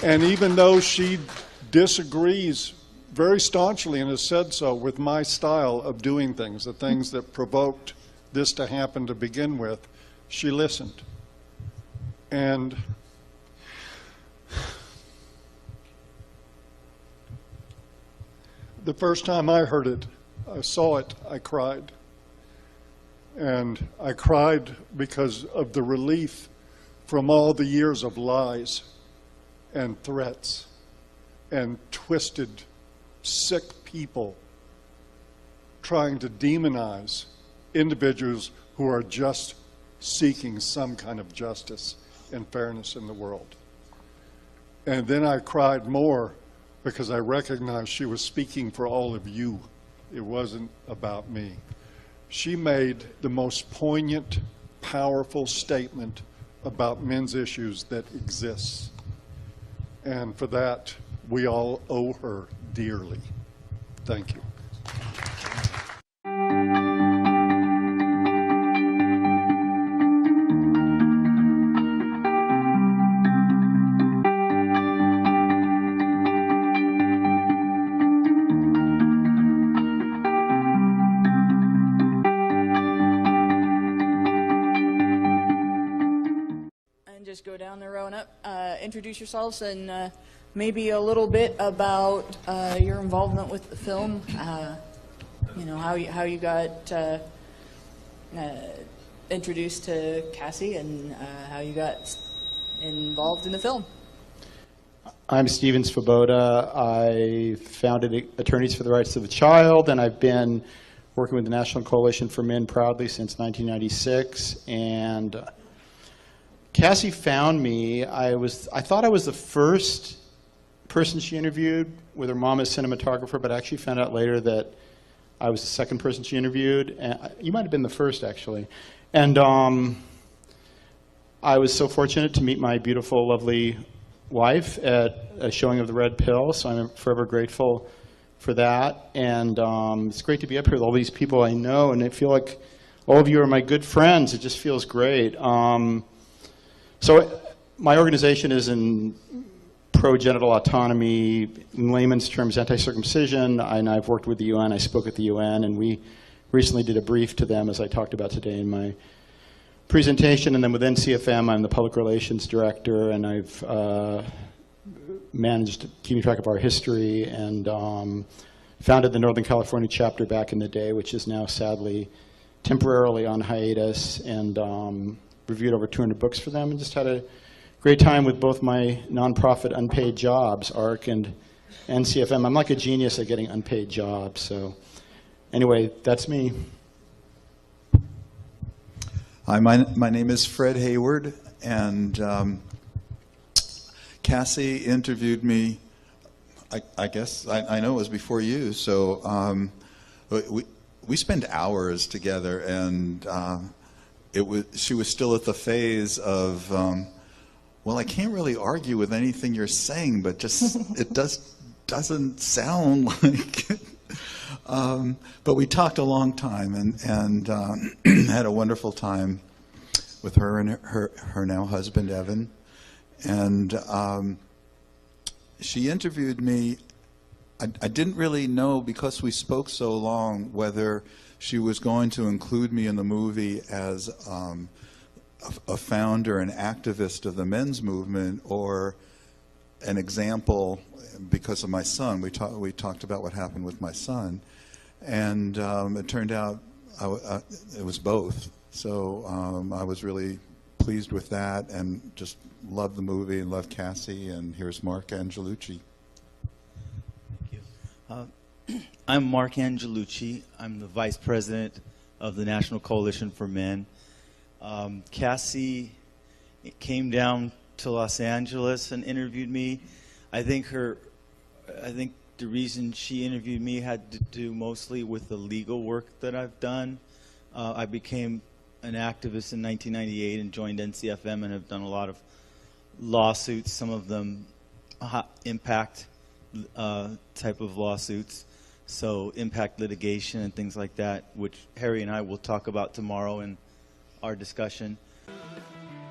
And even though she disagrees very staunchly and has said so with my style of doing things, the things that provoked this to happen to begin with, she listened. And the first time I heard it, I saw it, I cried. And I cried because of the relief from all the years of lies and threats and twisted, sick people trying to demonize individuals who are just seeking some kind of justice and fairness in the world. And then I cried more because I recognized she was speaking for all of you. It wasn't about me. She made the most poignant, powerful statement about men's issues that exists. And for that, we all owe her dearly. Thank you. Just go down the row and up. Introduce yourselves and maybe a little bit about your involvement with the film. You know, how you got introduced to Cassie and how you got involved in the film. I'm Steven Svoboda. I founded Attorneys for the Rights of the Child, and I've been working with the National Coalition for Men proudly since 1996. And Cassie found me. I thought I was the first person she interviewed with her mom as cinematographer, but I actually found out later that I was the second person she interviewed. And you might have been the first, actually. And I was so fortunate to meet my beautiful, lovely wife at a showing of The Red Pill, so I'm forever grateful for that. And it's great to be up here with all these people I know, and I feel like all of you are my good friends. It just feels great. So my organization is in pro-genital autonomy, in layman's terms, anti-circumcision, and I've worked with the UN. I spoke at the UN, and we recently did a brief to them, as I talked about today in my presentation. And then with NCFM, I'm the public relations director, and I've managed keeping track of our history and founded the Northern California chapter back in the day, which is now sadly temporarily on hiatus, and reviewed over 200 books for them, and just had a great time with both my nonprofit unpaid jobs, ARC and NCFM. I'm like a genius at getting unpaid jobs. So anyway, that's me. Hi, my name is Fred Hayward, and Cassie interviewed me, I guess, I know it was before you, so we spent hours together, and she was still at the phase of, well, I can't really argue with anything you're saying, but just it doesn't sound like it. But we talked a long time and had a wonderful time with her and her now husband, Evan. And she interviewed me. I didn't really know, because we spoke so long, whether she was going to include me in the movie as a founder and activist of the men's movement, or an example because of my son. We talked about what happened with my son, and it turned out it was both. So I was really pleased with that, and just loved the movie and loved Cassie. And here's Mark Angelucci. Thank you. I'm Mark Angelucci. I'm the Vice President of the National Coalition for Men. Cassie came down to Los Angeles and interviewed me. I think the reason she interviewed me had to do mostly with the legal work that I've done. I became an activist in 1998 and joined NCFM, and have done a lot of lawsuits, some of them impact type of lawsuits. So impact litigation and things like that, which Harry and I will talk about tomorrow in our discussion.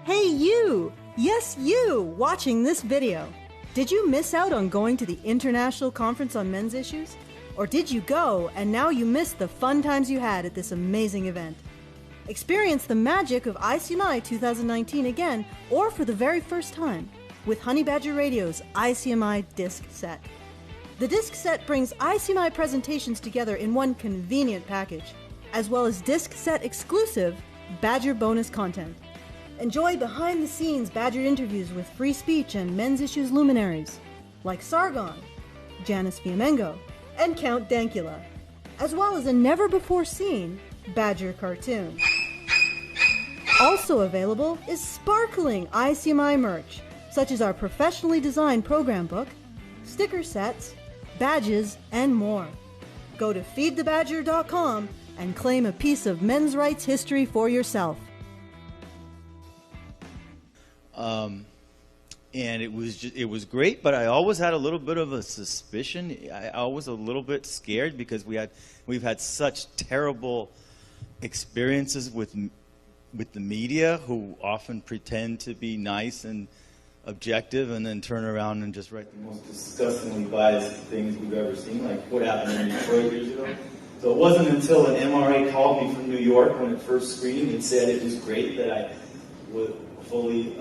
Hey you! Yes, you watching this video. Did you miss out on going to the International Conference on Men's Issues? Or did you go and now you missed the fun times you had at this amazing event? Experience the magic of ICMI 2019 again, or for the very first time, with Honey Badger Radio's ICMI disc set. The disc set brings ICMI presentations together in one convenient package, as well as disc set exclusive Badger bonus content. Enjoy behind-the-scenes Badger interviews with free speech and men's issues luminaries, like Sargon, Janice Fiamengo, and Count Dankula, as well as a never-before-seen Badger cartoon. Also available is sparkling ICMI merch, such as our professionally designed program book, sticker sets, badges, and more. Go to feedthebadger.com and claim a piece of men's rights history for yourself. And it was great, but I always had a little bit of a suspicion. I was a little bit scared because we've had such terrible experiences with the media, who often pretend to be nice and objective and then turn around and just write the most disgustingly biased things we've ever seen, like what happened in Detroit years ago. So it wasn't until an MRA called me from New York when it first screened and said it was great that I would fully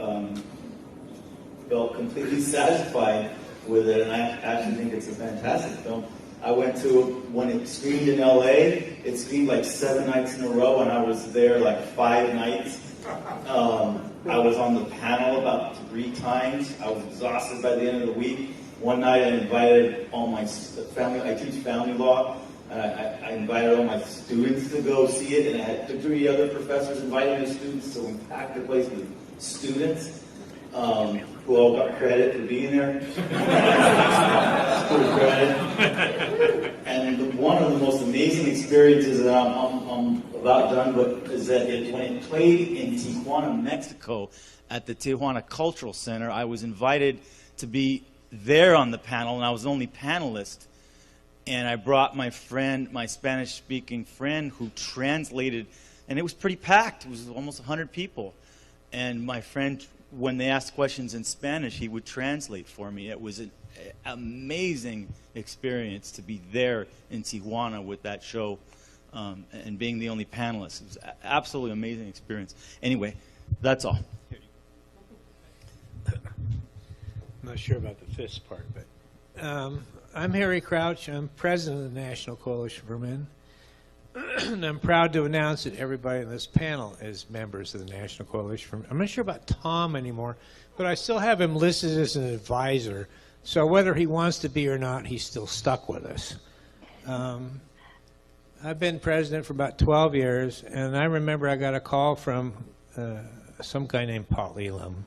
felt completely satisfied with it, and I actually think it's a fantastic film. I went to, when it screened in LA, it screened like 7 nights in a row, and I was there like 5 nights. I was on the panel about 3 times. I was exhausted by the end of the week. One night I invited all my family, I teach family law, and I invited all my students to go see it, and I had 3 other professors inviting their students, so we packed the place with students. Who all got credit for being there. School credit. And one of the most amazing experiences that I'm about done with is that when it played in Tijuana, Mexico, at the Tijuana Cultural Center, I was invited to be there on the panel, and I was the only panelist. And I brought my friend, my Spanish-speaking friend, who translated, and it was pretty packed. It was almost 100 people. And my friend, when they asked questions in Spanish, he would translate for me. It was an amazing experience to be there in Tijuana with that show and being the only panelist. It was an absolutely amazing experience. Anyway, that's all. I'm not sure about the fist part, but I'm Harry Crouch. I'm president of the National Coalition for Men. And I'm proud to announce that everybody in this panel is members of the National Coalition for Men. I'm not sure about Tom anymore, but I still have him listed as an advisor. So whether he wants to be or not, he's still stuck with us. I've been president for about 12 years, and I remember I got a call from some guy named Paul Elam.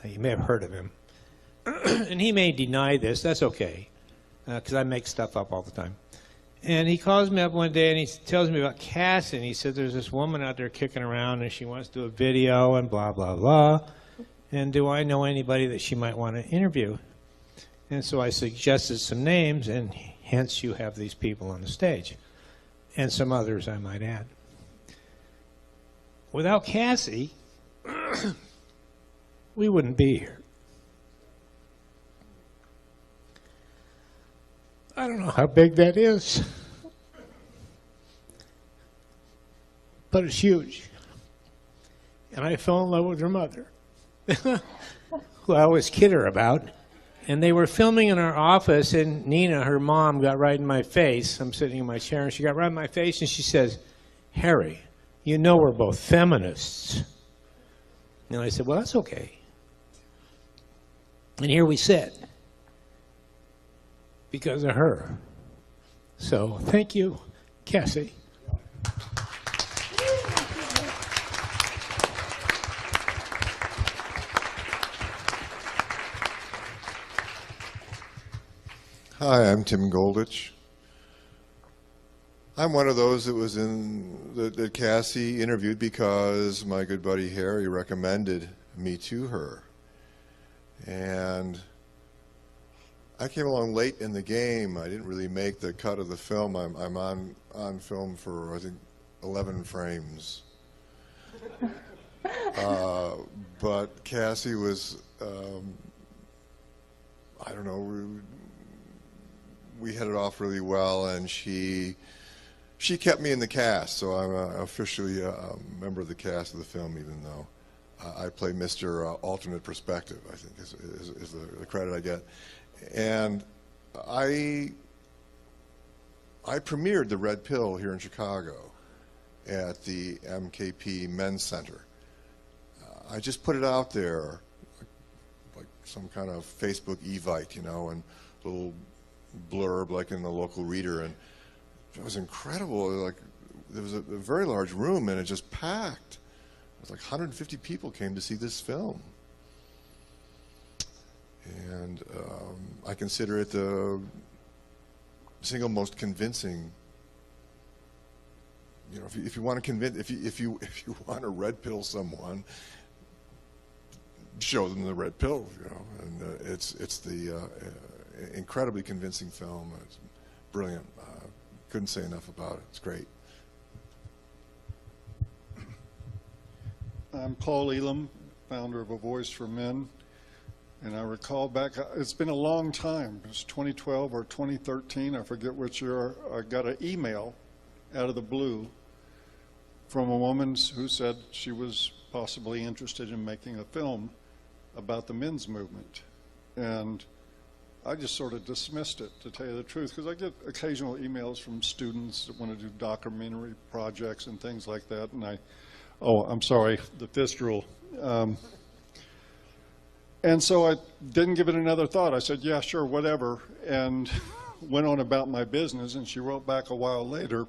You may have heard of him. And he may deny this. That's okay, because I make stuff up all the time. And he calls me up one day and he tells me about Cassie, and he said there's this woman out there kicking around and she wants to do a video and blah, blah, blah. And do I know anybody that she might want to interview? And so I suggested some names, and hence you have these people on the stage. And some others I might add. Without Cassie, we wouldn't be here. I don't know how big that is, but it's huge. And I fell in love with her mother, who I always kid her about. And they were filming in our office, and Nina, her mom, got right in my face. I'm sitting in my chair, and she got right in my face, and she says, "Harry, you know we're both feminists." And I said, "Well, that's okay." And here we sit. Because of her. So, thank you, Cassie. Hi, I'm Tim Goldich. I'm one of those that was that Cassie interviewed because my good buddy Harry recommended me to her. And I came along late in the game. I didn't really make the cut of the film. I'm on film for, I think, 11 frames. But Cassie was don't know, we hit it off really well, and she kept me in the cast, so I'm officially a member of the cast of the film, even though I play Mr. Alternate Perspective, I think is the credit I get. And I premiered The Red Pill here in Chicago at the MKP Men's Center. I just put it out there, like some kind of Facebook Evite, you know, and a little blurb like in the local reader, and it was incredible. Like, there was a very large room, and it just packed. It was like 150 people came to see this film, and I consider it the single most convincing. You know, if you want to convince, if you want to red pill someone, show them the red pill. You know, and it's the incredibly convincing film. It's brilliant. Couldn't say enough about it. It's great. I'm Paul Elam, founder of A Voice for Men, and I recall back, it's been a long time, it was 2012 or 2013, I forget which year, I got an email out of the blue from a woman who said she was possibly interested in making a film about the men's movement. And I just sort of dismissed it, to tell you the truth, because I get occasional emails from students that want to do documentary projects and things like that, and I'm sorry, the fist rule. And so I didn't give it another thought. I said, yeah, sure, whatever, and went on about my business, and she wrote back a while later,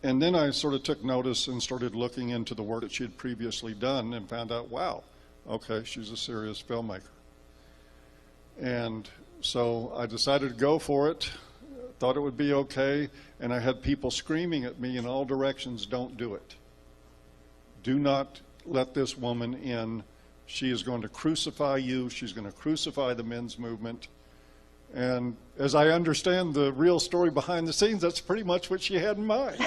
and then I sort of took notice and started looking into the work that she had previously done and found out, wow, okay, she's a serious filmmaker. And so I decided to go for it, thought it would be okay, and I had people screaming at me in all directions, don't do it. Do not let this woman in. She is going to crucify you. She's going to crucify the men's movement. And as I understand the real story behind the scenes, that's pretty much what she had in mind.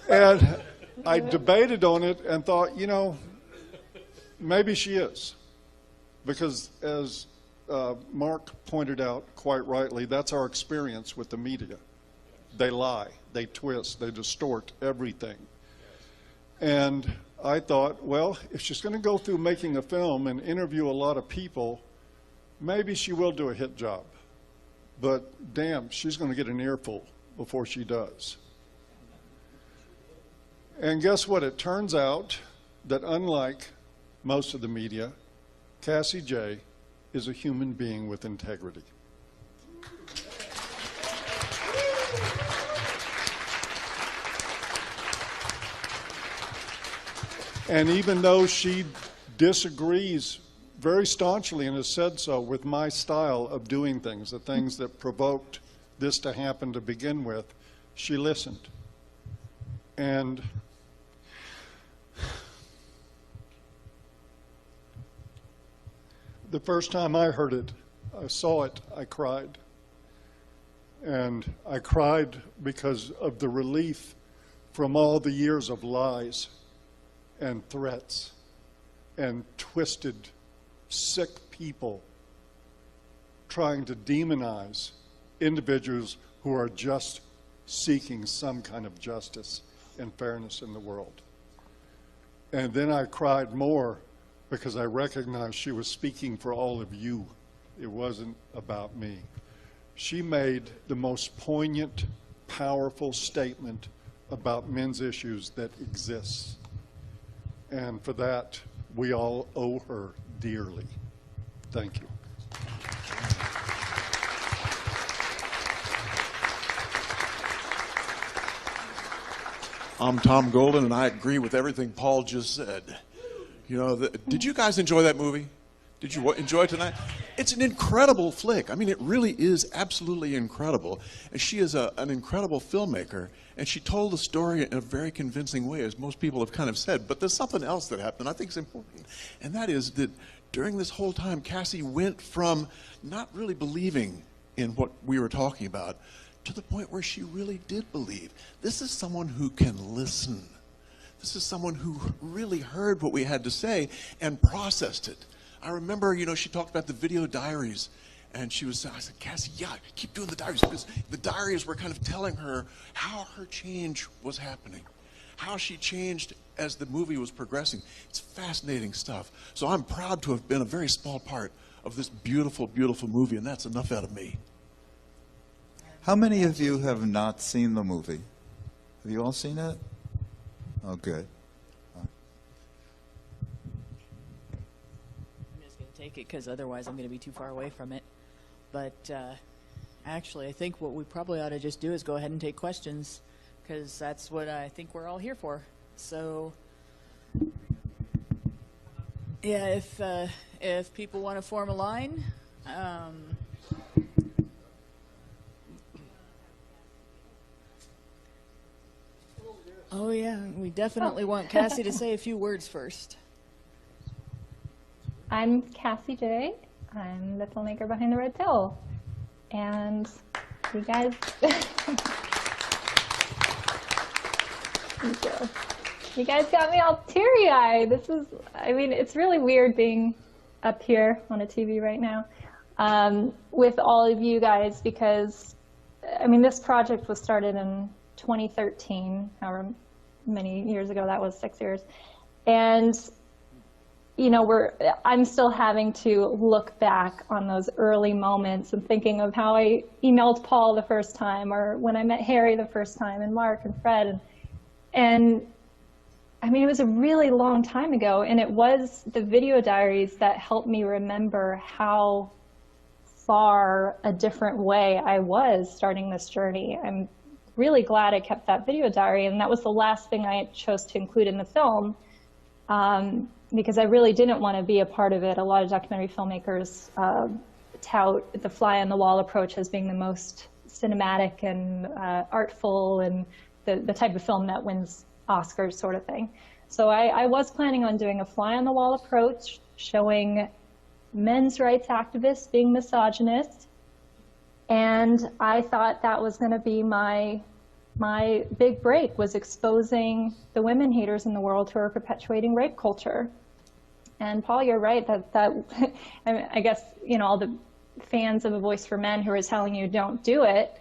And I debated on it and thought, you know, maybe she is. Because as Mark pointed out quite rightly, that's our experience with the media. They lie, they twist, they distort everything. And I thought, well, if she's going to go through making a film and interview a lot of people, maybe she will do a hit job. But damn, she's going to get an earful before she does. And guess what? It turns out that unlike most of the media, Cassie J is a human being with integrity. And even though she disagrees very staunchly and has said so with my style of doing things, the things that provoked this to happen to begin with, she listened. And the first time I heard it, I saw it, I cried. And I cried because of the relief from all the years of lies and threats and twisted, sick people trying to demonize individuals who are just seeking some kind of justice and fairness in the world. And then I cried more because I recognized she was speaking for all of you. It wasn't about me. She made the most poignant, powerful statement about men's issues that exists. And for that, we all owe her dearly. Thank you. I'm Tom Golden, and I agree with everything Paul just said. You know, did you guys enjoy that movie? Did you enjoy it tonight? It's an incredible flick. I mean, it really is absolutely incredible. And she is an incredible filmmaker, and she told the story in a very convincing way, as most people have kind of said. But there's something else that happened I think is important, and that is that during this whole time, Cassie went from not really believing in what we were talking about to the point where she really did believe. This is someone who can listen. this is someone who really heard what we had to say and processed it. I remember, you know, she talked about the video diaries. And I said, Cassie, yeah, keep doing the diaries, because the diaries were kind of telling her how her change was happening, how she changed as the movie was progressing. It's fascinating stuff. So I'm proud to have been a very small part of this beautiful, beautiful movie, and that's enough out of me. How many of you have not seen the movie? Have you all seen it? Oh, good. I'm just going to take it because otherwise I'm going to be too far away from it. But actually, I think what we probably ought to just do is go ahead and take questions, because that's what I think we're all here for. So, yeah, if people want to form a line. Oh, yeah, we definitely want Cassie to say a few words first. I'm Cassie J. I'm the filmmaker behind The Red Pill. And you guys, you guys got me all teary-eyed. I mean, it's really weird being up here on a TV right now with all of you guys, because, I mean, this project was started in 2013, however many years ago that was, 6 years. And you know, I'm still having to look back on those early moments and thinking of how I emailed Paul the first time, or when I met Harry the first time, and Mark and Fred. And I mean, it was a really long time ago, and it was the video diaries that helped me remember how far a different way I was starting this journey. I'm really glad I kept that video diary, and that was the last thing I chose to include in the film. Because I really didn't want to be a part of it. A lot of documentary filmmakers tout the fly-on-the-wall approach as being the most cinematic and artful, and the type of film that wins Oscars, sort of thing. So I was planning on doing a fly-on-the-wall approach, showing men's rights activists being misogynist, and I thought that was going to be my big break, was exposing the women haters in the world who are perpetuating rape culture. And Paul, you're right that I guess, you know, all the fans of A Voice for Men who are telling you don't do it,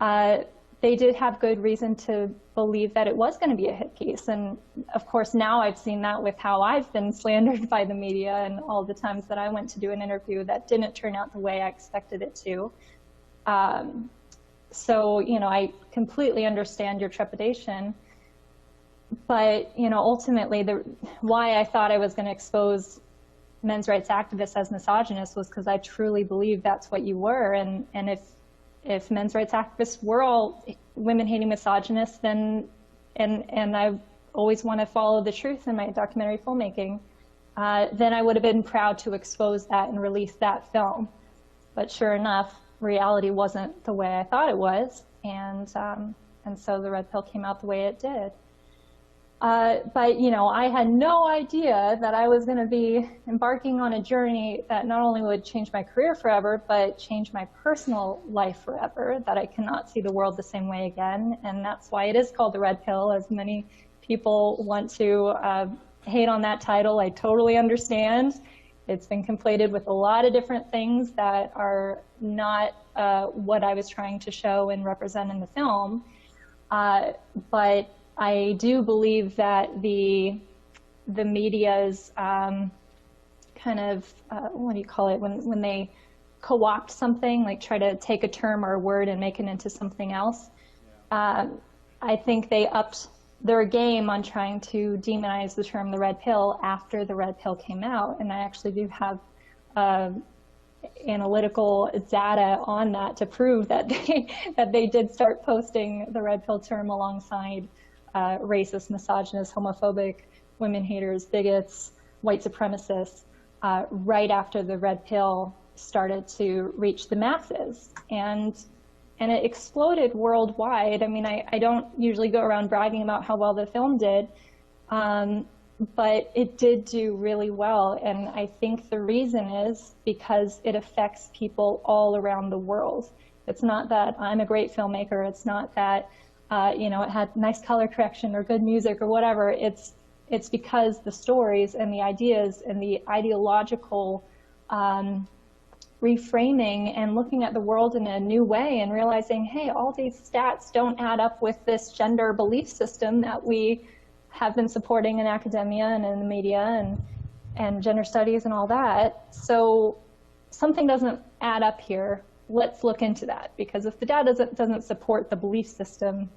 they did have good reason to believe that it was going to be a hit piece. And of course, now I've seen that with how I've been slandered by the media, and all the times that I went to do an interview that didn't turn out the way I expected it to. So, you know, I completely understand your trepidation. But, you know, ultimately, why I thought I was going to expose men's rights activists as misogynists was because I truly believe that's what you were. And if men's rights activists were all women-hating misogynists, then, and I always want to follow the truth in my documentary filmmaking, then I would have been proud to expose that and release that film. But sure enough, reality wasn't the way I thought it was, and so The Red Pill came out the way it did. But, you know, I had no idea that I was going to be embarking on a journey that not only would change my career forever, but change my personal life forever, that I cannot see the world the same way again. And that's why it is called The Red Pill, as many people want to hate on that title. I totally understand. It's been conflated with a lot of different things that are not what I was trying to show and represent in the film. But I do believe that the media's kind of, what do you call it, when they co-opt something, like try to take a term or a word and make it into something else. I think they upped their game on trying to demonize the term the red pill after the red pill came out. And I actually do have analytical data on that to prove that they did start posting the red pill term alongside racist, misogynist, homophobic, women haters, bigots, white supremacists, right after the red pill started to reach the masses. And it exploded worldwide. I mean, I don't usually go around bragging about how well the film did, but it did do really well. And I think the reason is because it affects people all around the world. It's not that I'm a great filmmaker. It's not that it had nice color correction or good music or whatever. It's because the stories and the ideas and the ideological reframing and looking at the world in a new way and realizing, hey, all these stats don't add up with this gender belief system that we have been supporting in academia and in the media and gender studies and all that. So something doesn't add up here. Let's look into that, because if the data doesn't support the belief system,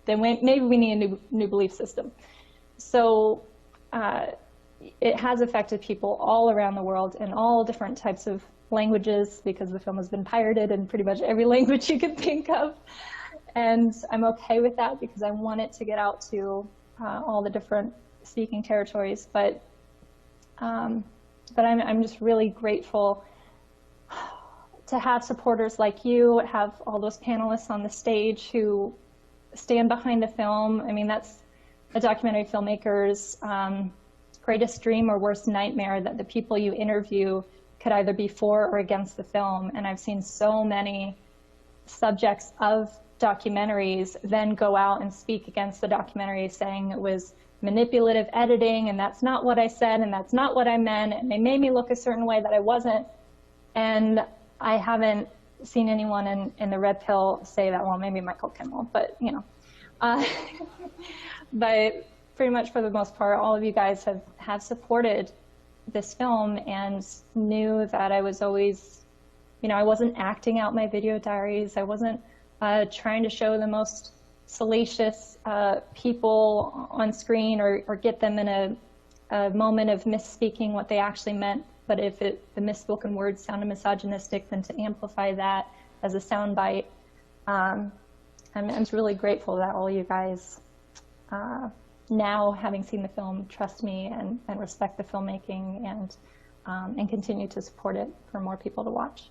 then maybe we need a new belief system. So it has affected people all around the world in all different types of languages, because the film has been pirated in pretty much every language you can think of. And I'm okay with that, because I want it to get out to all the different speaking territories. But I'm just really grateful to have supporters like you, have all those panelists on the stage who stand behind the film. I mean, that's a documentary filmmaker's greatest dream or worst nightmare, that the people you interview could either be for or against the film. And I've seen so many subjects of documentaries then go out and speak against the documentary, saying it was manipulative editing, and that's not what I said, and that's not what I meant, and they made me look a certain way that I wasn't. And I haven't seen anyone in the red pill say that. Well, maybe Michael Kimmel, but but pretty much for the most part, all of you guys have supported this film and knew that I was always, I wasn't acting out my video diaries. I wasn't trying to show the most salacious people on screen or get them in a moment of misspeaking what they actually meant. But if the misspoken words sounded misogynistic, then to amplify that as a soundbite. I'm just really grateful that all you guys, now having seen the film, trust me and respect the filmmaking and continue to support it for more people to watch.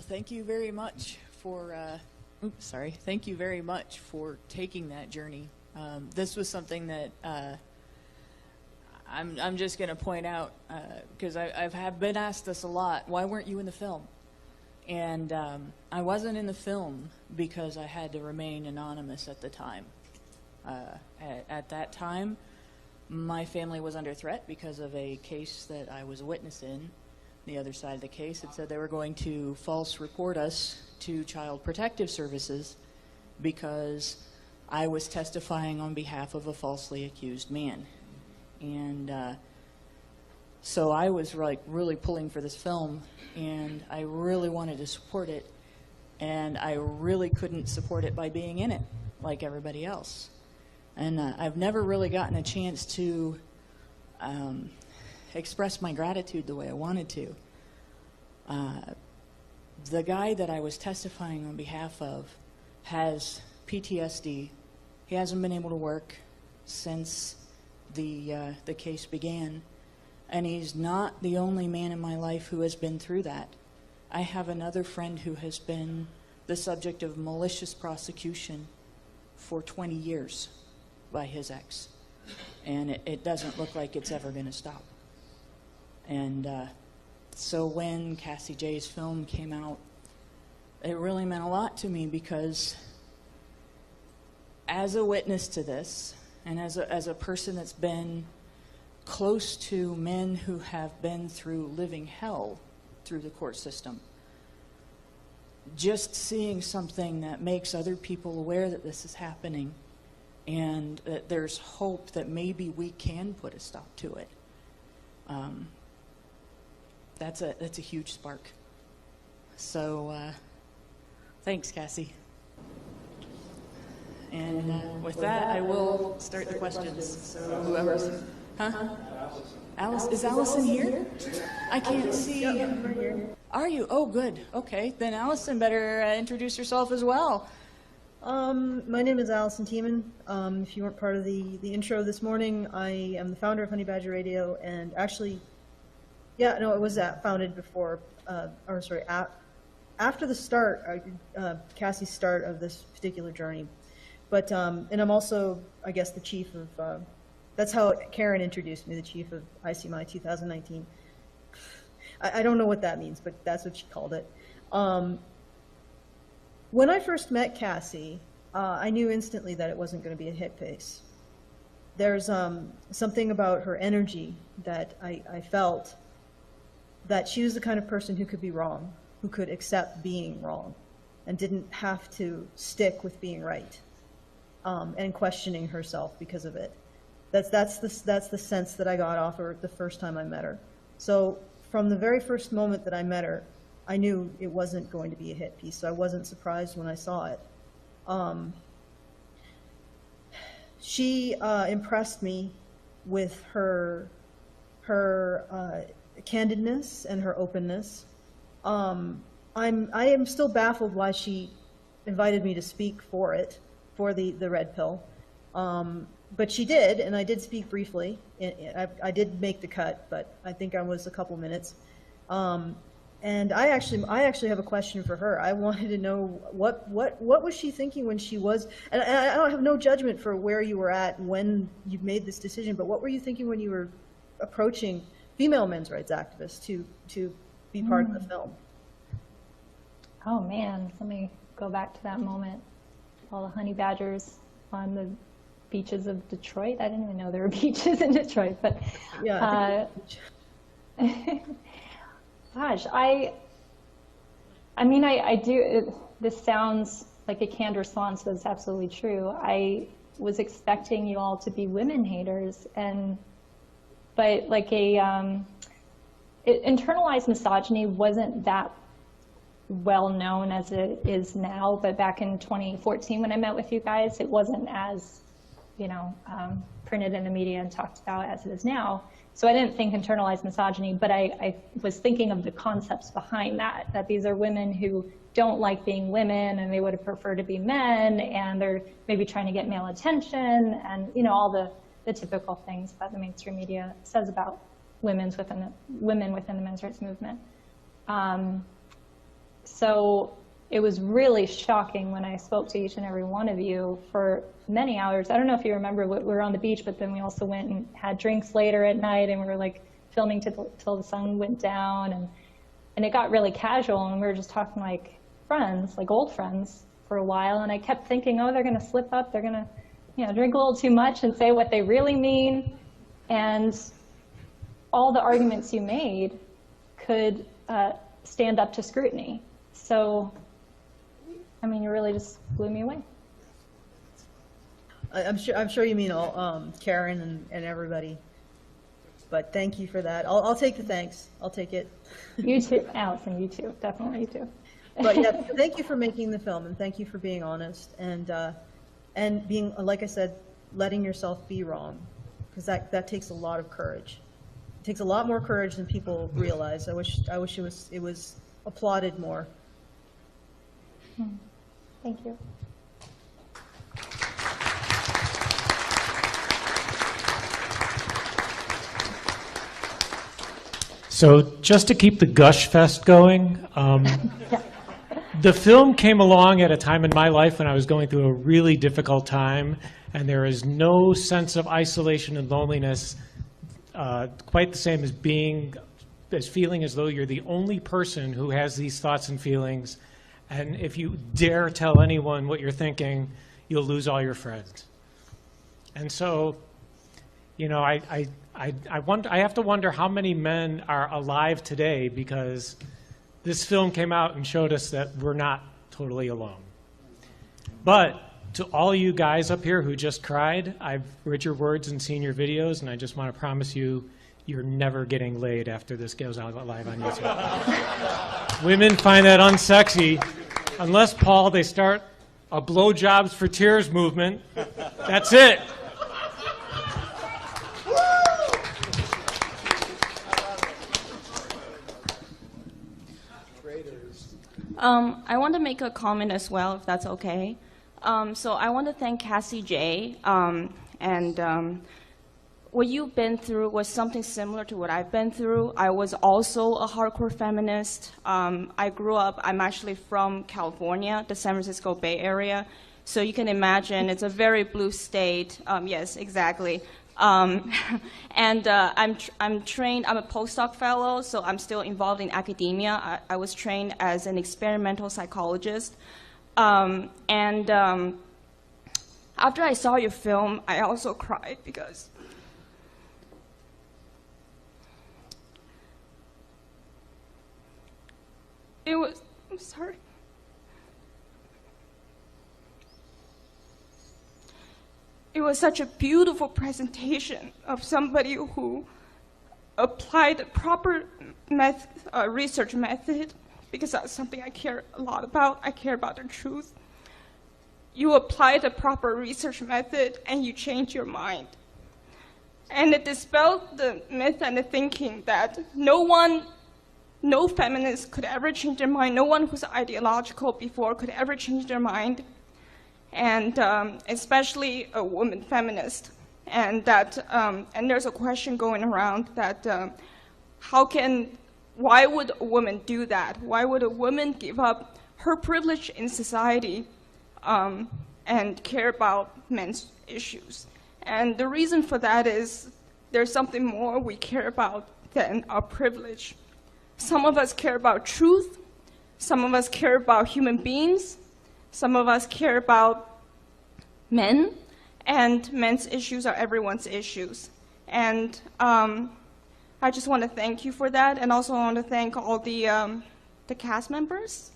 Thank you very much for, thank you very much for taking that journey. This was something that I'm just going to point out, because I've been asked this a lot, why weren't you in the film? And I wasn't in the film because I had to remain anonymous at the time. At that time, my family was under threat because of a case that I was a witness in. The other side of the case had said they were going to false report us to Child Protective Services because I was testifying on behalf of a falsely accused man. And so I was really pulling for this film, and I really wanted to support it, and I really couldn't support it by being in it like everybody else. And I've never really gotten a chance to express my gratitude the way I wanted to. The guy that I was testifying on behalf of has PTSD. He hasn't been able to work since the case began, and he's not the only man in my life who has been through that. I have another friend who has been the subject of malicious prosecution for 20 years by his ex, and it doesn't look like it's ever going to stop. And so when Cassie J's film came out, it really meant a lot to me, because as a witness to this, and as a person that's been close to men who have been through living hell through the court system, just seeing something that makes other people aware that this is happening and that there's hope that maybe we can put a stop to it, that's a huge spark. So thanks, Cassie. And with that, I will start the questions. So whoever's, Alice, is Allison here? I can't see. Yep, right here. Are you? Oh, good. Okay, then Allison better introduce herself as well. My name is Allison Tiemann. If you weren't part of the intro this morning, I am the founder of Honey Badger Radio, and actually, yeah, no, it was founded before, after the start, Cassie's start of this particular journey. But, and I'm also, I guess, the chief of, that's how Karen introduced me, the chief of ICMI 2019. I don't know what that means, but that's what she called it. When I first met Cassie, I knew instantly that it wasn't going to be a hit piece. There's something about her energy that I felt that she was the kind of person who could be wrong, who could accept being wrong, and didn't have to stick with being right and questioning herself because of it. That's the sense that I got off her the first time I met her. So from the very first moment that I met her, I knew it wasn't going to be a hit piece, so I wasn't surprised when I saw it. She impressed me with her candidness and her openness. I am still baffled why she invited me to speak for it, for the red pill. But she did, and I did speak briefly. I did make the cut, but I think I was a couple minutes. And I actually have a question for her. I wanted to know what was she thinking when she was, and I don't have no judgment for where you were at when you made this decision, but what were you thinking when you were approaching female men's rights activists to be part of the film? Oh man, let me go back to that moment. All the honey badgers on the beaches of Detroit. I didn't even know there were beaches in Detroit, but yeah. Gosh, I mean, I do, this sounds like a canned response, but it's absolutely true. I was expecting you all to be women haters, but like internalized misogyny wasn't that well known as it is now, but back in 2014 when I met with you guys, it wasn't as, printed in the media and talked about as it is now. So I didn't think internalized misogyny, but I was thinking of the concepts behind that these are women who don't like being women and they would prefer to be men, and they're maybe trying to get male attention, and all the typical things that the mainstream media says about women within the men's rights movement. So it was really shocking when I spoke to each and every one of you for many hours. I don't know if you remember, we were on the beach, but then we also went and had drinks later at night, and we were like filming till the sun went down, and it got really casual, and we were just talking like friends, like old friends for a while, and I kept thinking, oh, they're gonna slip up, they're gonna drink a little too much and say what they really mean, and all the arguments you made could stand up to scrutiny. So, I mean, you really just blew me away. I'm sure you mean all Karen and everybody. But thank you for that. I'll take the thanks. I'll take it. You too, Allison. You too. Definitely you too. But yeah, thank you for making the film, and thank you for being honest and being, like I said, letting yourself be wrong, because that takes a lot of courage. It takes a lot more courage than people realize. I wish it was applauded more. Thank you. So just to keep the gush fest going, the film came along at a time in my life when I was going through a really difficult time, and there is no sense of isolation and loneliness quite the same as feeling as though you're the only person who has these thoughts and feelings, and if you dare tell anyone what you're thinking, you'll lose all your friends. And so, I have to wonder how many men are alive today, because this film came out and showed us that we're not totally alone. But to all you guys up here who just cried, I've read your words and seen your videos, and I just want to promise you, you're never getting laid after this goes out live on YouTube. Women find that unsexy, unless, Paul, they start a blowjobs for tears movement. That's it. I want to make a comment as well, if that's okay. So I want to thank Cassie J. What you've been through was something similar to what I've been through. I was also a hardcore feminist. I grew up, I'm actually from California, the San Francisco Bay Area. So you can imagine it's a very blue state. Yes, exactly. And I'm trained, I'm a postdoc fellow, so I'm still involved in academia. I was trained as an experimental psychologist. After I saw your film, I also cried because it was, I'm sorry. It was such a beautiful presentation of somebody who applied the proper research method, because that's something I care a lot about. I care about the truth. You apply the proper research method and you change your mind. And it dispelled the myth and the thinking that no feminist could ever change their mind. No one who's ideological before could ever change their mind. And especially a woman feminist. And that, and there's a question going around that why would a woman do that? Why would a woman give up her privilege in society and care about men's issues? And the reason for that is there's something more we care about than our privilege. Some of us care about truth. Some of us care about human beings. Some of us care about men, and men's issues are everyone's issues. And I just want to thank you for that, and also I want to thank all the cast members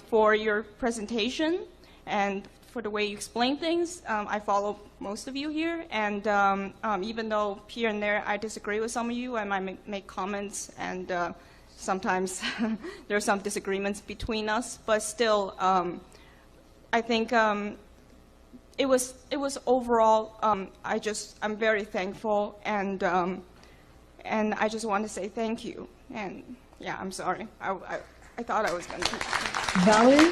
for your presentation and for the way you explain things. I follow most of you here, and even though here and there I disagree with some of you, I might make comments, and sometimes there are some disagreements between us, but still, I think it was overall. I'm very thankful, and I just want to say thank you. And yeah, I'm sorry. I thought I was going to. Valerie,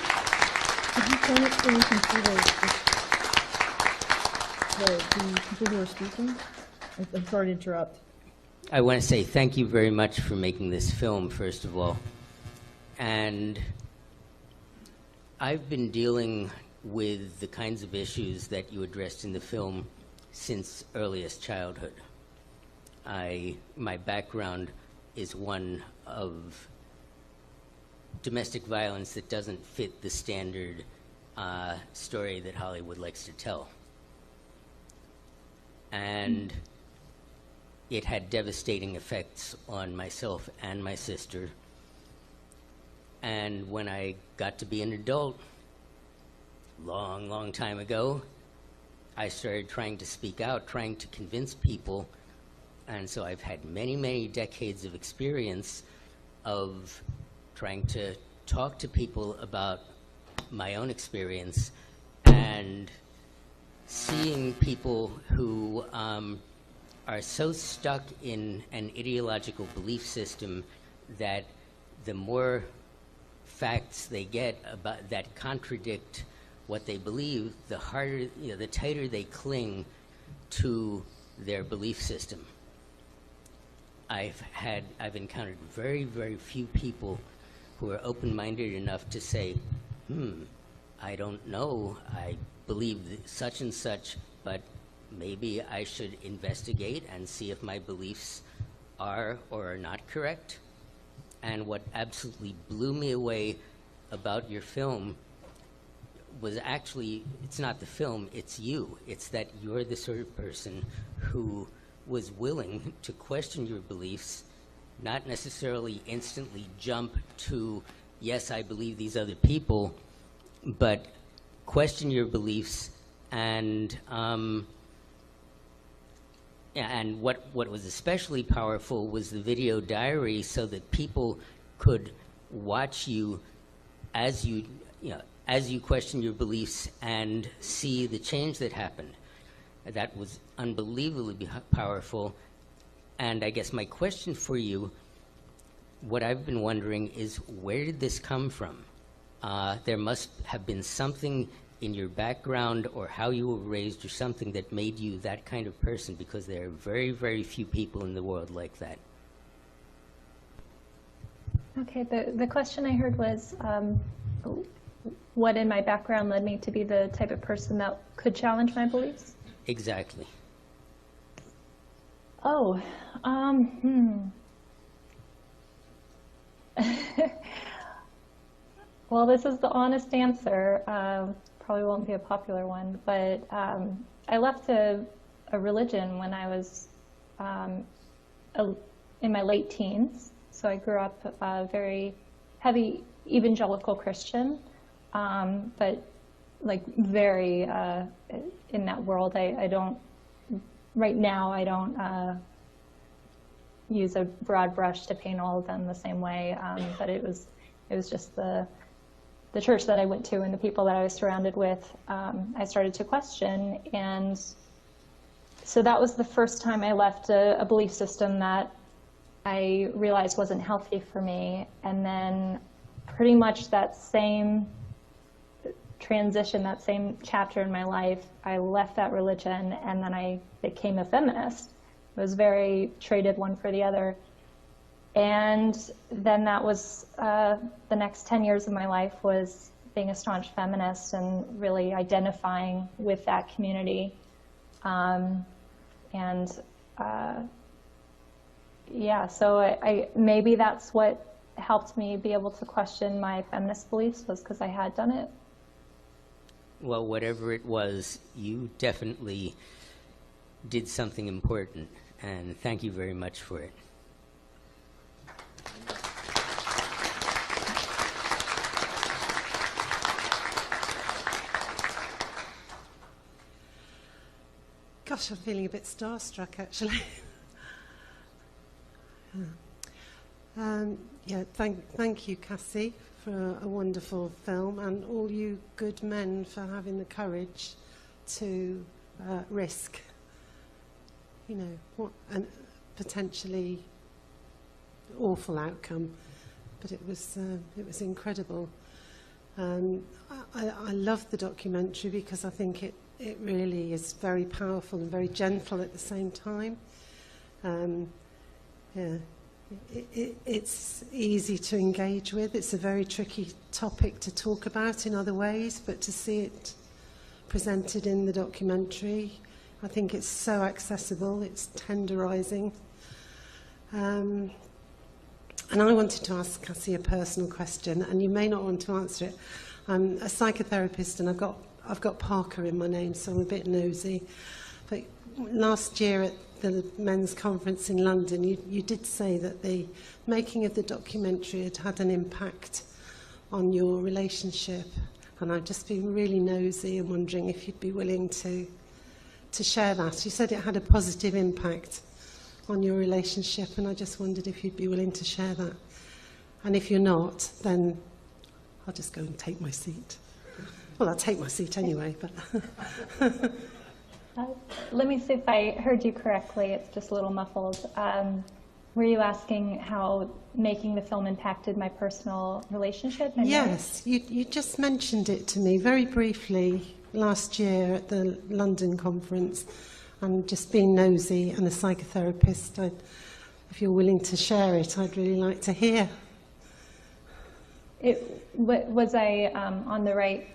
could you turn it so you can see the people who are speaking? I'm sorry to interrupt. I want to say thank you very much for making this film, first of all. And I've been dealing with the kinds of issues that you addressed in the film since earliest childhood. My background is one of domestic violence that doesn't fit the standard story that Hollywood likes to tell. And it had devastating effects on myself and my sister. And when I got to be an adult, long, long time ago, I started trying to speak out, trying to convince people. And so I've had many, many decades of experience of trying to talk to people about my own experience and seeing people who are so stuck in an ideological belief system that the more facts they get about that contradict what they believe, the harder, the tighter they cling to their belief system. I've encountered very, very few people who are open-minded enough to say, I don't know, I believe such and such, but maybe I should investigate and see if my beliefs are or are not correct. And what absolutely blew me away about your film was actually, it's not the film, it's you. It's that you're the sort of person who was willing to question your beliefs, not necessarily instantly jump to, yes, I believe these other people, but question your beliefs. And what was especially powerful was the video diary, so that people could watch you as you question your beliefs and see the change that happened. That was unbelievably powerful. And I guess my question for you, what I've been wondering is, where did this come from? There must have been something in your background or how you were raised or something that made you that kind of person, because there are very, very few people in the world like that. Okay, the question I heard was, what in my background led me to be the type of person that could challenge my beliefs? Exactly. Oh, Well, this is the honest answer. Probably won't be a popular one, but I left a religion when I was in my late teens. So I grew up a very heavy evangelical Christian, but like very in that world. I don't, right now, I don't use a broad brush to paint all of them the same way, but it was just the church that I went to and the people that I was surrounded with, I started to question. And so that was the first time I left a belief system that I realized wasn't healthy for me. And then pretty much that same transition, that same chapter in my life, I left that religion and then I became a feminist. It was very traded one for the other. And then that was the next 10 years of my life was being a staunch feminist and really identifying with that community. Yeah, so I maybe that's what helped me be able to question my feminist beliefs, was because I had done it. Well, whatever it was, you definitely did something important, and thank you very much for it. Gosh, I'm feeling a bit starstruck, actually. Yeah, thank you, Cassie, for a wonderful film, and all you good men for having the courage to risk, you know, what a potentially awful outcome, but it was incredible. I love the documentary because I think it really is very powerful and very gentle at the same time. Yeah. It's easy to engage with. It's a very tricky topic to talk about in other ways, but to see it presented in the documentary, I think it's so accessible, it's tenderizing. And I wanted to ask Cassie a personal question, and you may not want to answer it. I'm a psychotherapist, and I've got Parker in my name, so I'm a bit nosy. But last year at the men's conference in London, you did say that the making of the documentary had had an impact on your relationship, and I've just been really nosy and wondering if you'd be willing to share that. You said it had a positive impact on your relationship, and I just wondered if you'd be willing to share that. And if you're not, then I'll just go and take my seat. Well, I'll take my seat anyway, but... Let me see if I heard you correctly. It's just a little muffled. Were you asking how making the film impacted my personal relationship? Yes, you just mentioned it to me very briefly last year at the London conference. And just being nosy and a psychotherapist, if you're willing to share it, I'd really like to hear. Was I on the right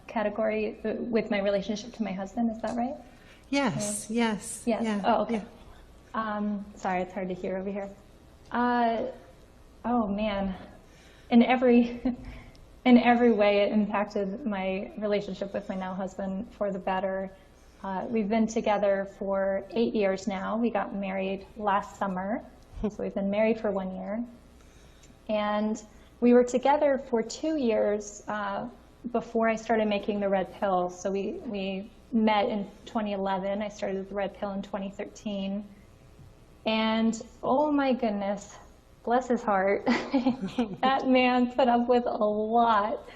category with my relationship to my husband? Is that right? Yes, yes. Yes. Yeah, Oh, okay. Yeah. Sorry, it's hard to hear over here. Oh man, in every way, it impacted my relationship with my now husband for the better. We've been together for 8 years now. We got married last summer, so we've been married for 1 year. And we were together for 2 years before I started making the red pill. So we met in 2011. I started the red pill in 2013. And oh my goodness, bless his heart, that man put up with a lot.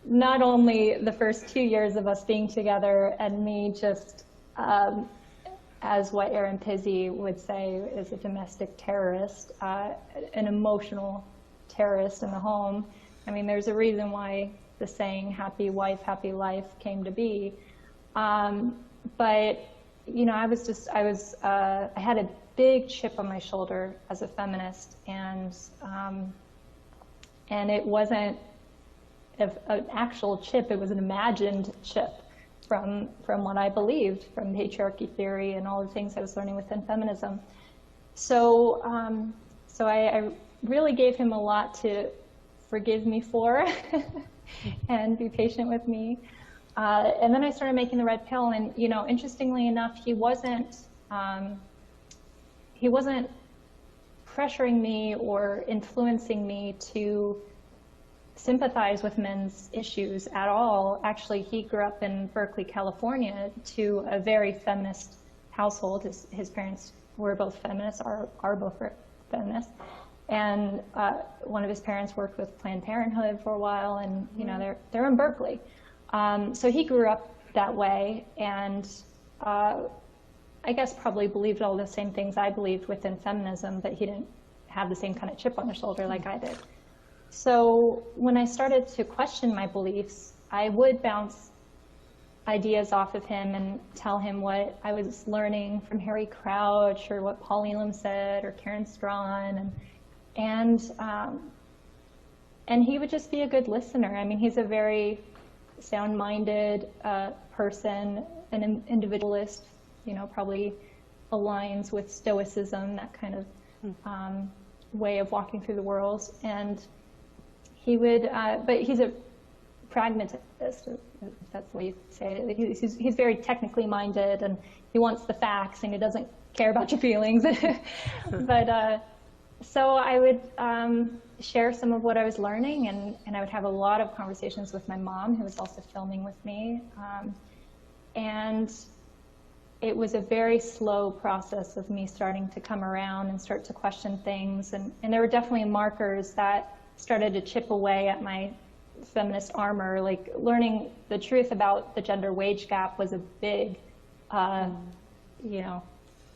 Not only the first 2 years of us being together and me just, as what Aaron Pizzi would say, is a domestic terrorist, an emotional terrorist in the home. I mean, there's a reason why the saying "happy wife, happy life" came to be. But you know, I had a big chip on my shoulder as a feminist, and it wasn't an actual chip. It was an imagined chip from what I believed, from patriarchy theory and all the things I was learning within feminism. So, I really gave him a lot to forgive me for and be patient with me. And then I started making the red pill, and interestingly enough, he wasn't pressuring me or influencing me to sympathize with men's issues at all. Actually, he grew up in Berkeley, California, to a very feminist household. His parents were both feminists, are both feminists. And one of his parents worked with Planned Parenthood for a while, and they're in Berkeley. So he grew up that way, and I guess probably believed all the same things I believed within feminism, but he didn't have the same kind of chip on his shoulder like I did. So when I started to question my beliefs, I would bounce ideas off of him and tell him what I was learning from Harry Crouch or what Paul Elam said or Karen Strawn, and he would just be a good listener. I mean, he's a very sound-minded person, an individualist, probably aligns with Stoicism, that kind of way of walking through the world. And he would, but he's a pragmatist, if that's the way you say it. He's very technically minded, and he wants the facts, and he doesn't care about your feelings. But so I would share some of what I was learning, and I would have a lot of conversations with my mom, who was also filming with me. And it was a very slow process of me starting to come around and start to question things. And there were definitely markers that started to chip away at my feminist armor. Like learning the truth about the gender wage gap was a big,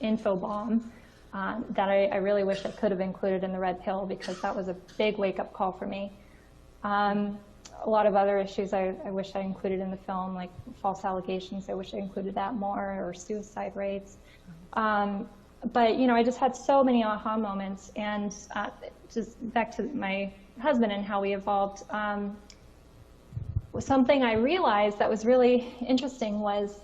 info bomb that I really wish I could have included in the red pill, because that was a big wake-up call for me. A lot of other issues I wish I included in the film, like false allegations. I wish I included that more, or suicide rates. But I just had so many aha moments. And just back to my husband and how we evolved, something I realized that was really interesting was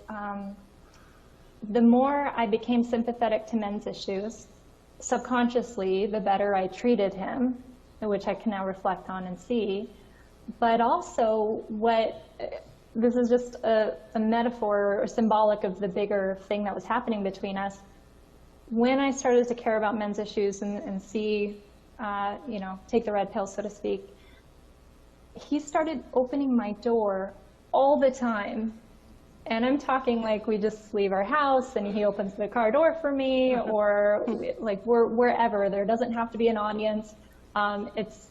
the more I became sympathetic to men's issues, subconsciously, the better I treated him, which I can now reflect on and see. But also, this is just a metaphor or symbolic of the bigger thing that was happening between us. When I started to care about men's issues and see, take the red pill, so to speak, he started opening my door all the time. And I'm talking like we just leave our house and he opens the car door for me, or like we're wherever. There doesn't have to be an audience. It's,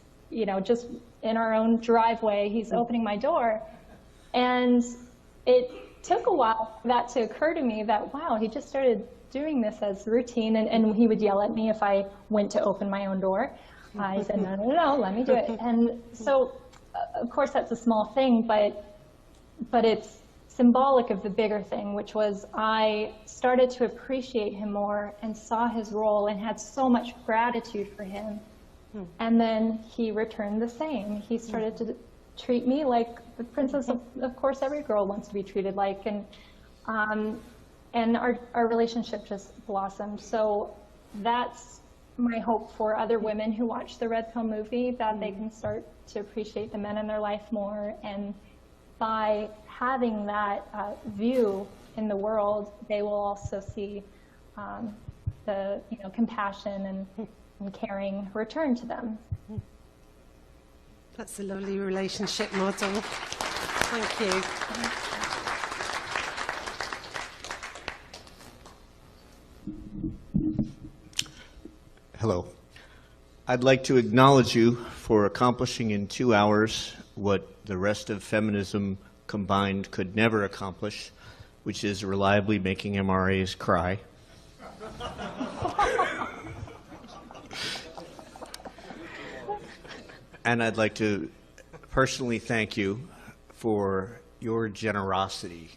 just in our own driveway, he's opening my door. And it took a while for that to occur to me that, wow, he just started doing this as routine. And he would yell at me if I went to open my own door. He said, no, let me do it. And so, of course, that's a small thing, but it's symbolic of the bigger thing, which was I started to appreciate him more and saw his role and had so much gratitude for him. And then he returned the same. He started to treat me like the princess of course every girl wants to be treated like, and our relationship just blossomed. So that's my hope for other women who watch the Red Pill movie, that they can start to appreciate the men in their life more, and by having that view in the world, they will also see the compassion and caring return to them. That's a lovely relationship model. Thank you. Hello. I'd like to acknowledge you for accomplishing in 2 hours what the rest of feminism combined could never accomplish, which is reliably making MRAs cry. And I'd like to personally thank you for your generosity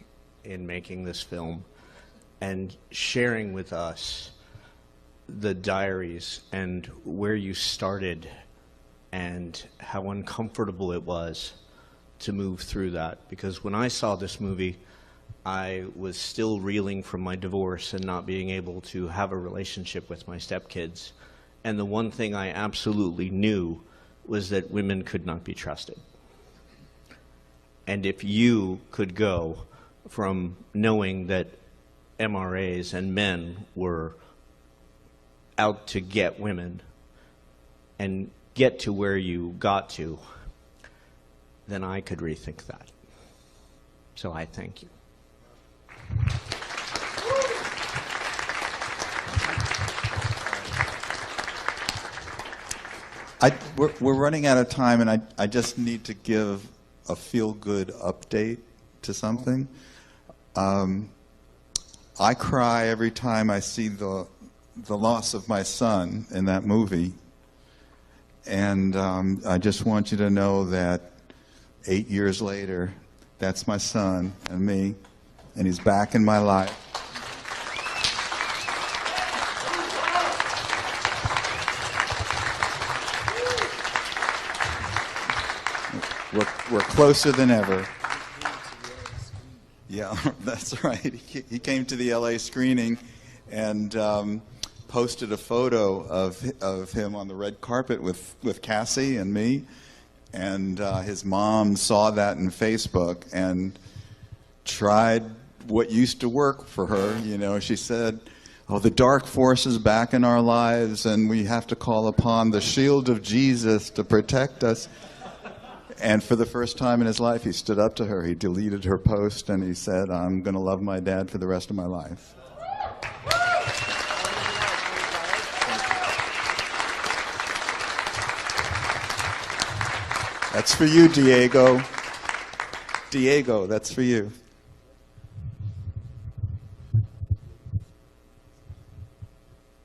in making this film and sharing with us the diaries and where you started and how uncomfortable it was to move through that, because when I saw this movie, I was still reeling from my divorce and not being able to have a relationship with my stepkids. And the one thing I absolutely knew was that women could not be trusted. And if you could go from knowing that MRAs and men were out to get women and get to where you got to, then I could rethink that. So I thank you. We're running out of time, and I just need to give a feel-good update to something. I cry every time I see the loss of my son in that movie, and I just want you to know that 8 years later, that's my son and me, and he's back in my life. We're closer than ever. Yeah, that's right. He came to the LA screening and posted a photo of him on the red carpet with Cassie and me. And his mom saw that in Facebook and tried what used to work for her. You know, she said, "Oh, the dark force is back in our lives, and we have to call upon the shield of Jesus to protect us." And for the first time in his life, he stood up to her. He deleted her post, and he said, "I'm going to love my dad for the rest of my life." That's for you, Diego. Diego, that's for you.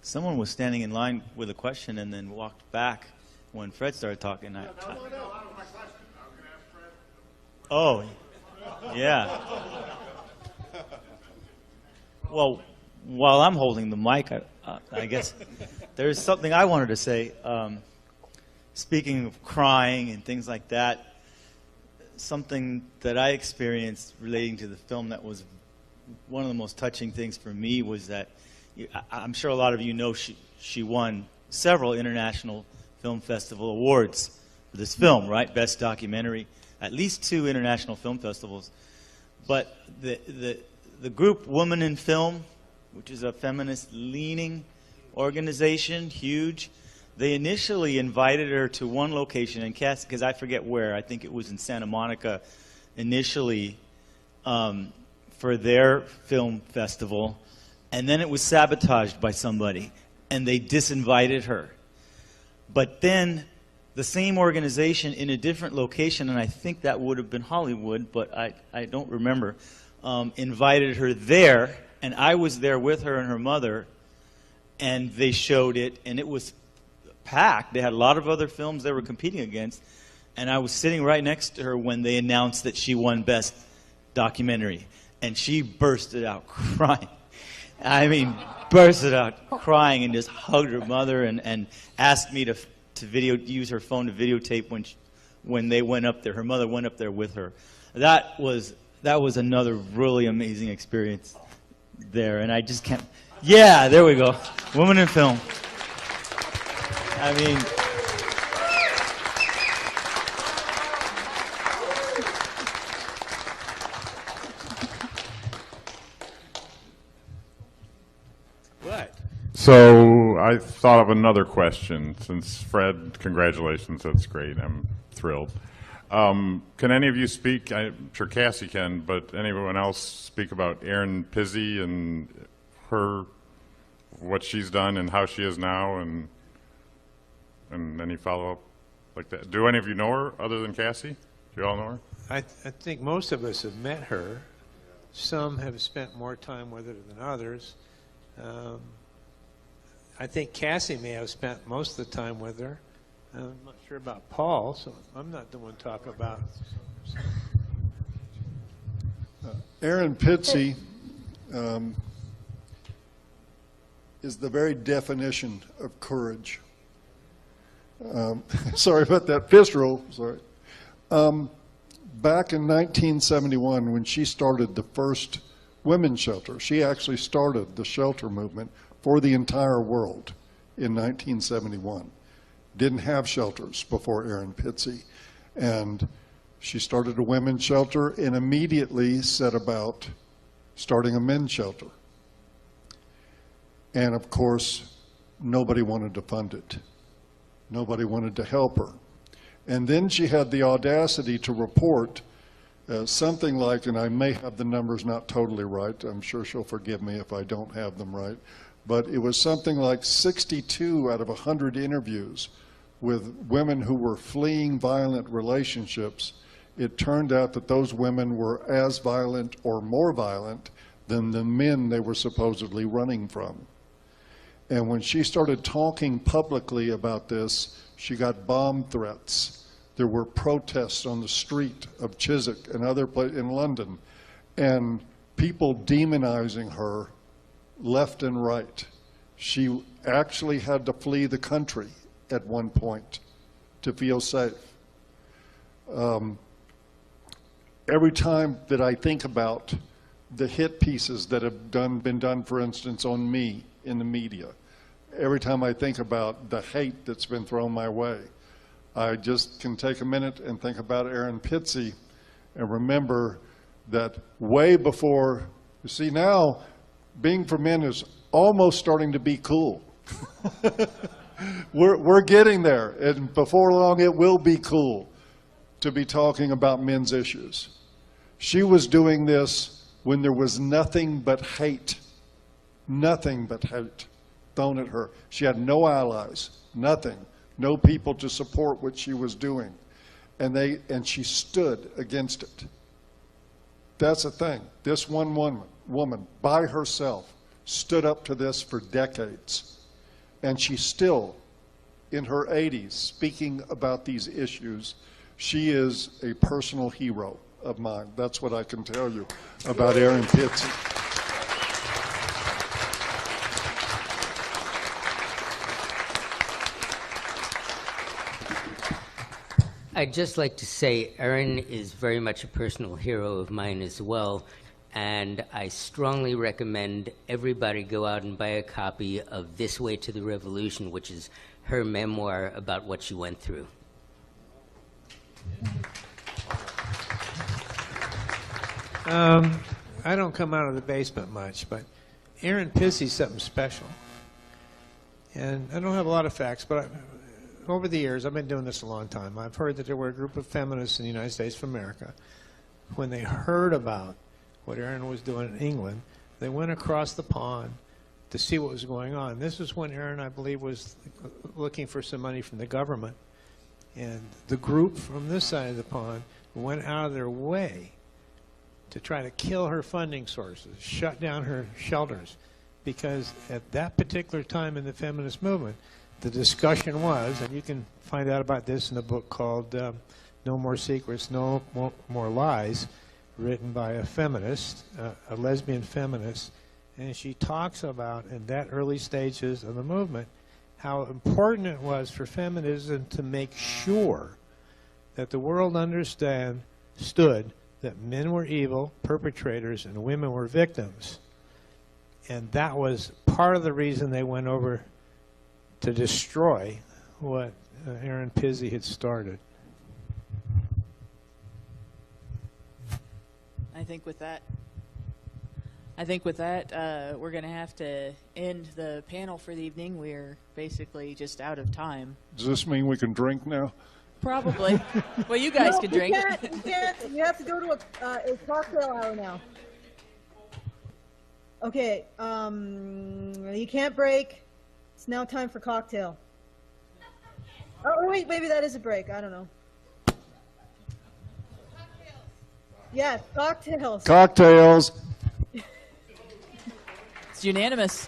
Someone was standing in line with a question and then walked back when Fred started talking. Oh, yeah. Well, while I'm holding the mic, I guess there's something I wanted to say. Speaking of crying and things like that, something that I experienced relating to the film that was one of the most touching things for me was that I'm sure a lot of you know she won several international film festival awards for this film, right? Best documentary, at least 2 international film festivals. But the group Women in Film, which is a feminist-leaning organization, huge, they initially invited her to one location in Cass, because I forget where. I think it was in Santa Monica initially for their film festival, and then it was sabotaged by somebody, and they disinvited her. But then the same organization in a different location, and I think that would have been Hollywood, but I don't remember, invited her there, and I was there with her and her mother, and they showed it, and it was packed. They had a lot of other films they were competing against, and I was sitting right next to her when they announced that she won Best Documentary, and she bursted out crying. I mean, bursted out crying and just hugged her mother and asked me to use her phone to videotape when they went up there. Her mother went up there with her. That was another really amazing experience there, and I just can't. Yeah, there we go. Women in Film. I mean, what? So I thought of another question. Since Fred, congratulations, that's great. I'm thrilled. Can any of you speak? I'm sure Cassie can, but anyone else speak about Erin Pizzi and what she's done and how she is now, and any follow-up like that? Do any of you know her other than Cassie? Do you all know her? I think most of us have met her. Some have spent more time with her than others. I think Cassie may have spent most of the time with her. I'm not sure about Paul, so I'm not the one talking about. Erin Pizzi is the very definition of courage. Sorry about that fist roll. Sorry. back in 1971, when she started the first women's shelter, she actually started the shelter movement for the entire world in 1971. Didn't have shelters before Erin Pitsey. And she started a women's shelter and immediately set about starting a men's shelter. And of course, nobody wanted to fund it. Nobody wanted to help her. And then she had the audacity to report something like, and I may have the numbers not totally right, I'm sure she'll forgive me if I don't have them right, but it was something like 62 out of 100 interviews with women who were fleeing violent relationships. It turned out that those women were as violent or more violent than the men they were supposedly running from. And when she started talking publicly about this, she got bomb threats. There were protests on the street of Chiswick and other places in London, and people demonizing her left and right. She actually had to flee the country at one point to feel safe. Every time that I think about the hit pieces that have been done, for instance, on me in the media, every time I think about the hate that's been thrown my way, I just can take a minute and think about Erin Pitsey and remember that way before, you see now, being for men is almost starting to be cool. We're getting there, and before long it will be cool to be talking about men's issues. She was doing this when there was nothing but hate thrown at her. She had no allies, nothing, no people to support what she was doing, and she stood against it. That's the thing. This one woman by herself stood up to this for decades, and she's still in her 80s speaking about these issues. She is a personal hero of mine. That's what I can tell you about Erin Pitsey. I'd just like to say Erin is very much a personal hero of mine as well, and I strongly recommend everybody go out and buy a copy of This Way to the Revolution, which is her memoir about what she went through. I don't come out of the basement much, but Erin Pitsey's something special. And I don't have a lot of facts, but over the years, I've been doing this a long time, I've heard that there were a group of feminists in the United States of America. When they heard about what Erin was doing in England, they went across the pond to see what was going on. This was when Erin, I believe, was looking for some money from the government. And the group from this side of the pond went out of their way to try to kill her funding sources, shut down her shelters, because at that particular time in the feminist movement, the discussion was, and you can find out about this in a book called No More Secrets, No More Lies, written by a feminist, a lesbian feminist, and she talks about, in that early stages of the movement, how important it was for feminism to make sure that the world understood that men were evil perpetrators and women were victims. And that was part of the reason they went over to destroy what Erin Pitsey had started. I think with that, we're going to have to end the panel for the evening. We're basically just out of time. Does this mean we can drink now? Probably. Well, you guys can drink. You can't. You have to go to a cocktail hour now. Okay. You can't break. It's now time for cocktail. Oh, wait, maybe that is a break. I don't know. Yes, cocktails. Cocktails. It's unanimous.